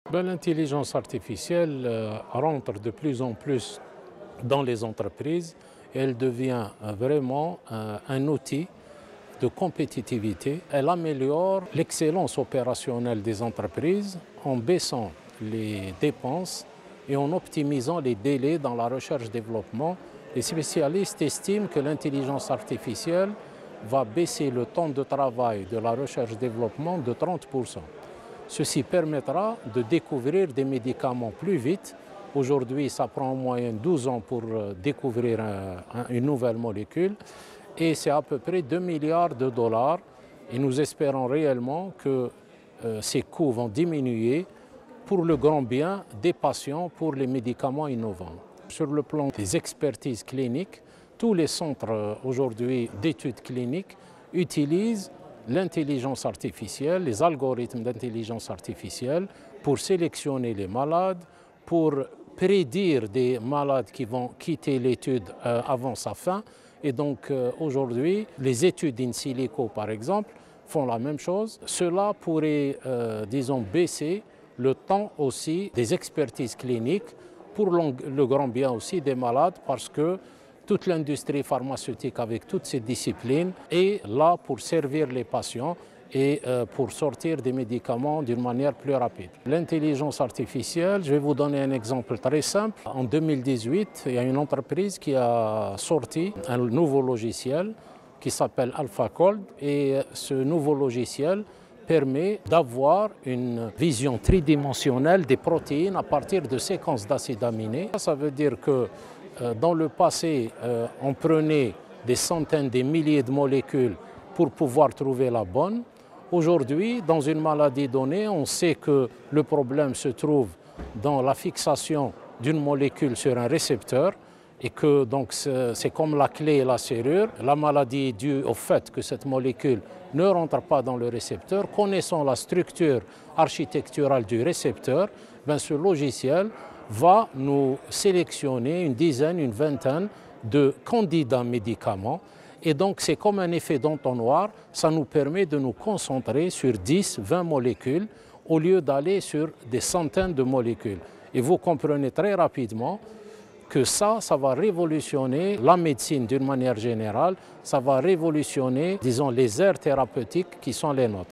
L'intelligence artificielle rentre de plus en plus dans les entreprises et elle devient vraiment un outil de compétitivité. Elle améliore l'excellence opérationnelle des entreprises en baissant les dépenses et en optimisant les délais dans la recherche-développement. Les spécialistes estiment que l'intelligence artificielle va baisser le temps de travail de la recherche-développement de 30%. Ceci permettra de découvrir des médicaments plus vite. Aujourd'hui, ça prend en moyenne 12 ans pour découvrir une nouvelle molécule et c'est à peu près 2 milliards de dollars. Et nous espérons réellement que ces coûts vont diminuer pour le grand bien des patients pour les médicaments innovants. Sur le plan des expertises cliniques, tous les centres aujourd'hui d'études cliniques utilisent l'intelligence artificielle, les algorithmes d'intelligence artificielle pour sélectionner les malades, pour prédire des malades qui vont quitter l'étude avant sa fin. Et donc aujourd'hui, les études in silico par exemple font la même chose. Cela pourrait, disons, baisser le temps aussi des expertises cliniques pour le grand bien aussi des malades parce que toute l'industrie pharmaceutique avec toutes ces disciplines est là pour servir les patients et pour sortir des médicaments d'une manière plus rapide. L'intelligence artificielle, je vais vous donner un exemple très simple. En 2018, il y a une entreprise qui a sorti un nouveau logiciel qui s'appelle AlphaCold et ce nouveau logiciel permet d'avoir une vision tridimensionnelle des protéines à partir de séquences d'acides aminés. Ça veut dire que dans le passé, on prenait des centaines, des milliers de molécules pour pouvoir trouver la bonne. Aujourd'hui, dans une maladie donnée, on sait que le problème se trouve dans la fixation d'une molécule sur un récepteur et que donc c'est comme la clé et la serrure. La maladie est due au fait que cette molécule ne rentre pas dans le récepteur. Connaissant la structure architecturale du récepteur, ce logiciel va nous sélectionner une dizaine, une vingtaine de candidats médicaments. Et donc c'est comme un effet d'entonnoir, ça nous permet de nous concentrer sur 10, 20 molécules au lieu d'aller sur des centaines de molécules. Et vous comprenez très rapidement que ça va révolutionner la médecine d'une manière générale, ça va révolutionner, disons, les aires thérapeutiques qui sont les nôtres.